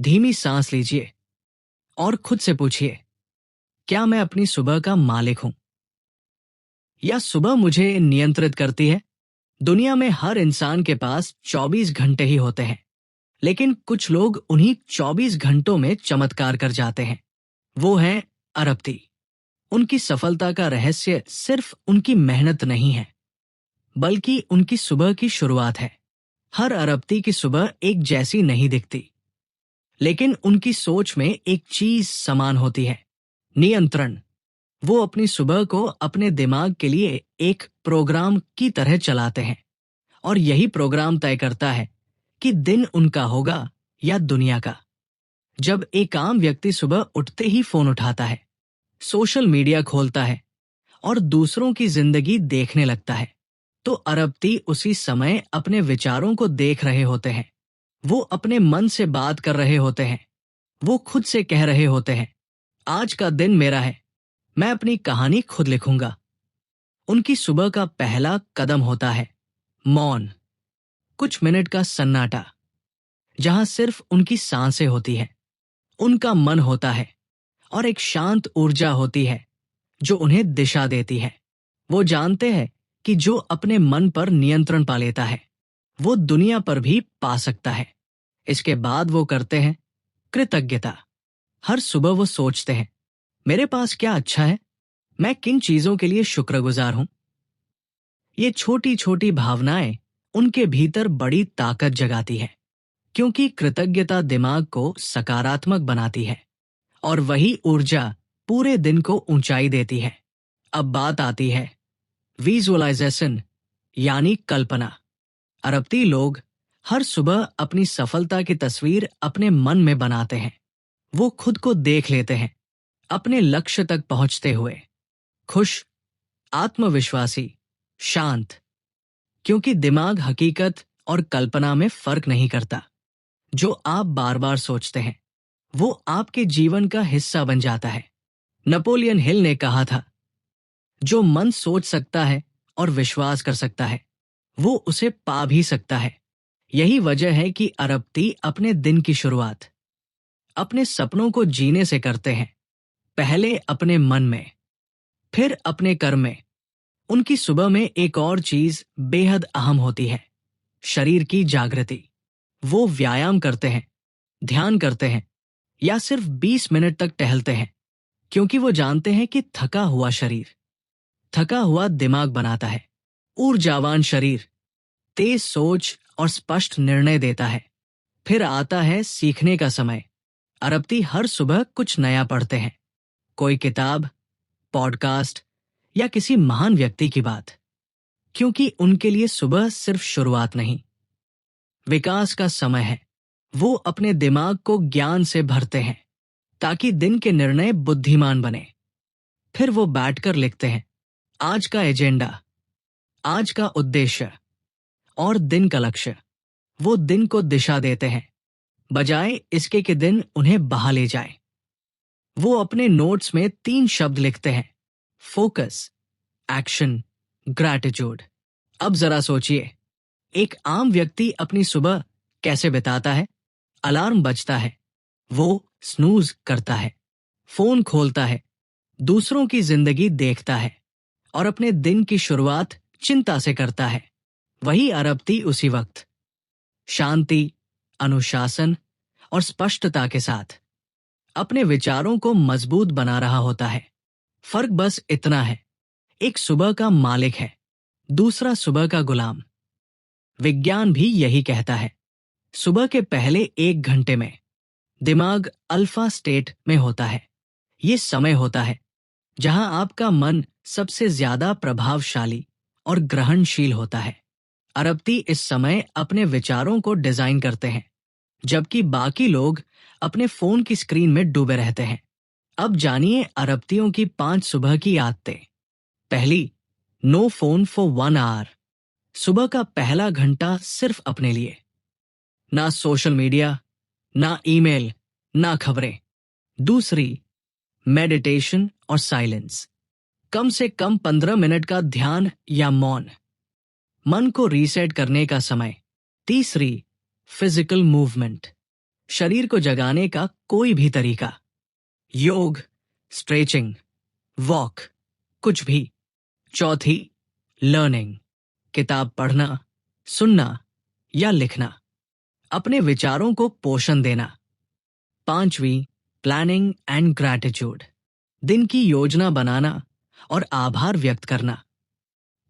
धीमी सांस लीजिए और खुद से पूछिए, क्या मैं अपनी सुबह का मालिक हूं या सुबह मुझे नियंत्रित करती है? दुनिया में हर इंसान के पास 24 घंटे ही होते हैं, लेकिन कुछ लोग उन्हीं 24 घंटों में चमत्कार कर जाते हैं। वो हैं अरबती। उनकी सफलता का रहस्य सिर्फ उनकी मेहनत नहीं है, बल्कि उनकी सुबह की शुरुआत है। हर अरबती की सुबह एक जैसी नहीं दिखती, लेकिन उनकी सोच में एक चीज समान होती है, नियंत्रण। वो अपनी सुबह को अपने दिमाग के लिए एक प्रोग्राम की तरह चलाते हैं, और यही प्रोग्राम तय करता है कि दिन उनका होगा या दुनिया का। जब एक आम व्यक्ति सुबह उठते ही फोन उठाता है, सोशल मीडिया खोलता है और दूसरों की जिंदगी देखने लगता है, तो अरबती उसी समय अपने विचारों को देख रहे होते हैं। वो अपने मन से बात कर रहे होते हैं। वो खुद से कह रहे होते हैं, आज का दिन मेरा है, मैं अपनी कहानी खुद लिखूंगा। उनकी सुबह का पहला कदम होता है मौन, कुछ मिनट का सन्नाटा, जहां सिर्फ उनकी सांसें होती हैं, उनका मन होता है और एक शांत ऊर्जा होती है जो उन्हें दिशा देती है। वो जानते हैं कि जो अपने मन पर नियंत्रण पा लेता है, वो दुनिया पर भी पा सकता है। इसके बाद वो करते हैं कृतज्ञता। हर सुबह वो सोचते हैं, मेरे पास क्या अच्छा है, मैं किन चीजों के लिए शुक्रगुजार हूं। ये छोटी छोटी भावनाएं उनके भीतर बड़ी ताकत जगाती है, क्योंकि कृतज्ञता दिमाग को सकारात्मक बनाती है और वही ऊर्जा पूरे दिन को ऊंचाई देती है। अब बात आती है विजुअलाइजेशन, यानी कल्पना। अरबती लोग हर सुबह अपनी सफलता की तस्वीर अपने मन में बनाते हैं। वो खुद को देख लेते हैं अपने लक्ष्य तक पहुंचते हुए, खुश, आत्मविश्वासी, शांत, क्योंकि दिमाग हकीकत और कल्पना में फर्क नहीं करता। जो आप बार बार सोचते हैं, वो आपके जीवन का हिस्सा बन जाता है। नेपोलियन हिल ने कहा था, जो मन सोच सकता है और विश्वास कर सकता है, वो उसे पा भी सकता है। यही वजह है कि अरबती अपने दिन की शुरुआत अपने सपनों को जीने से करते हैं, पहले अपने मन में, फिर अपने कर्म में। उनकी सुबह में एक और चीज बेहद अहम होती है, शरीर की जागृति। वो व्यायाम करते हैं, ध्यान करते हैं या सिर्फ 20 मिनट तक टहलते हैं, क्योंकि वो जानते हैं कि थका हुआ शरीर थका हुआ दिमाग बनाता है, ऊर्जावान शरीर तेज सोच और स्पष्ट निर्णय देता है। फिर आता है सीखने का समय। अरबती हर सुबह कुछ नया पढ़ते हैं, कोई किताब, पॉडकास्ट या किसी महान व्यक्ति की बात, क्योंकि उनके लिए सुबह सिर्फ शुरुआत नहीं, विकास का समय है। वो अपने दिमाग को ज्ञान से भरते हैं ताकि दिन के निर्णय बुद्धिमान बने। फिर वो बैठकर लिखते हैं आज का एजेंडा, आज का उद्देश्य और दिन का लक्ष्य। वो दिन को दिशा देते हैं, बजाय इसके कि दिन उन्हें बहा ले जाए। वो अपने नोट्स में 3 शब्द लिखते हैं, फोकस, एक्शन, ग्रैटिट्यूड। अब जरा सोचिए, एक आम व्यक्ति अपनी सुबह कैसे बिताता है? अलार्म बजता है, वो स्नूज करता है, फोन खोलता है, दूसरों की जिंदगी देखता है और अपने दिन की शुरुआत चिंता से करता है। वही अरबती उसी वक्त शांति, अनुशासन और स्पष्टता के साथ अपने विचारों को मजबूत बना रहा होता है। फर्क बस इतना है, एक सुबह का मालिक है, दूसरा सुबह का गुलाम। विज्ञान भी यही कहता है, सुबह के पहले 1 घंटे में दिमाग अल्फा स्टेट में होता है। ये समय होता है जहां आपका मन सबसे ज्यादा प्रभावशाली और ग्रहणशील होता है। अरबती इस समय अपने विचारों को डिजाइन करते हैं, जबकि बाकी लोग अपने फोन की स्क्रीन में डूबे रहते हैं। अब जानिए अरबतियों की 5 सुबह की आदतें। पहली, नो फोन फॉर 1 आवर। सुबह का पहला घंटा सिर्फ अपने लिए। ना सोशल मीडिया, ना ईमेल, ना खबरें। दूसरी, मेडिटेशन और साइलेंस। कम से कम 15 मिनट का ध्यान या मौन, मन को रीसेट करने का समय। तीसरी, फिजिकल मूवमेंट, शरीर को जगाने का कोई भी तरीका, योग, स्ट्रेचिंग, वॉक, कुछ भी। चौथी, लर्निंग, किताब पढ़ना, सुनना या लिखना, अपने विचारों को पोषण देना। पांचवी, प्लानिंग एंड ग्रैटिट्यूड, दिन की योजना बनाना और आभार व्यक्त करना,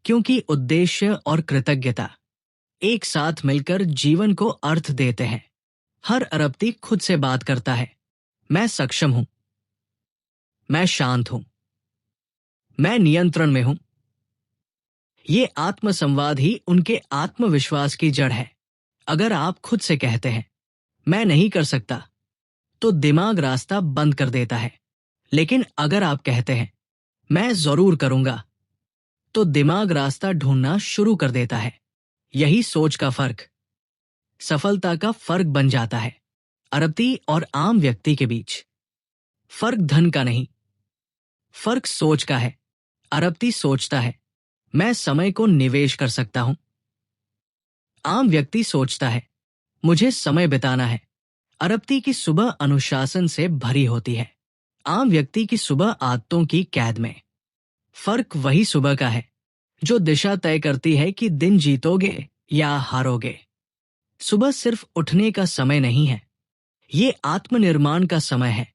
क्योंकि उद्देश्य और कृतज्ञता एक साथ मिलकर जीवन को अर्थ देते हैं। हर अरबती खुद से बात करता है, मैं सक्षम हूं, मैं शांत हूं, मैं नियंत्रण में हूं। ये आत्मसंवाद ही उनके आत्मविश्वास की जड़ है। अगर आप खुद से कहते हैं मैं नहीं कर सकता, तो दिमाग रास्ता बंद कर देता है। लेकिन अगर आप कहते हैं मैं जरूर करूंगा, तो दिमाग रास्ता ढूंढना शुरू कर देता है। यही सोच का फर्क सफलता का फर्क बन जाता है। अरबती और आम व्यक्ति के बीच फर्क धन का नहीं, फर्क सोच का है। अरबती सोचता है मैं समय को निवेश कर सकता हूं। आम व्यक्ति सोचता है मुझे समय बिताना है। अरबती की सुबह अनुशासन से भरी होती है, आम व्यक्ति की सुबह आदतों की कैद में। फर्क वही सुबह का है जो दिशा तय करती है कि दिन जीतोगे या हारोगे। सुबह सिर्फ उठने का समय नहीं है, ये आत्मनिर्माण का समय है।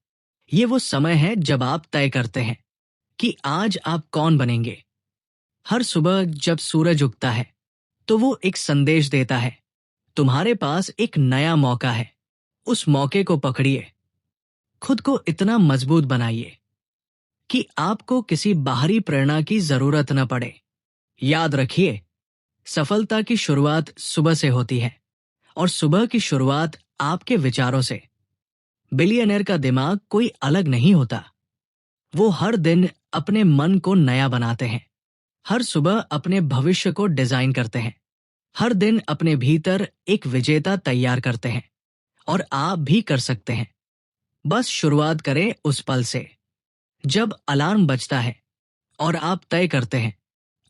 ये वो समय है जब आप तय करते हैं कि आज आप कौन बनेंगे। हर सुबह जब सूरज उगता है, तो वो एक संदेश देता है, तुम्हारे पास एक नया मौका है। उस मौके को पकड़िए। खुद को इतना मजबूत बनाइए कि आपको किसी बाहरी प्रेरणा की जरूरत न पड़े। याद रखिए, सफलता की शुरुआत सुबह से होती है और सुबह की शुरुआत आपके विचारों से। बिलियनर का दिमाग कोई अलग नहीं होता। वो हर दिन अपने मन को नया बनाते हैं, हर सुबह अपने भविष्य को डिजाइन करते हैं, हर दिन अपने भीतर एक विजेता तैयार करते हैं। और आप भी कर सकते हैं। बस शुरुआत करें उस पल से जब अलार्म बजता है और आप तय करते हैं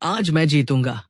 आज मैं जीतूंगा।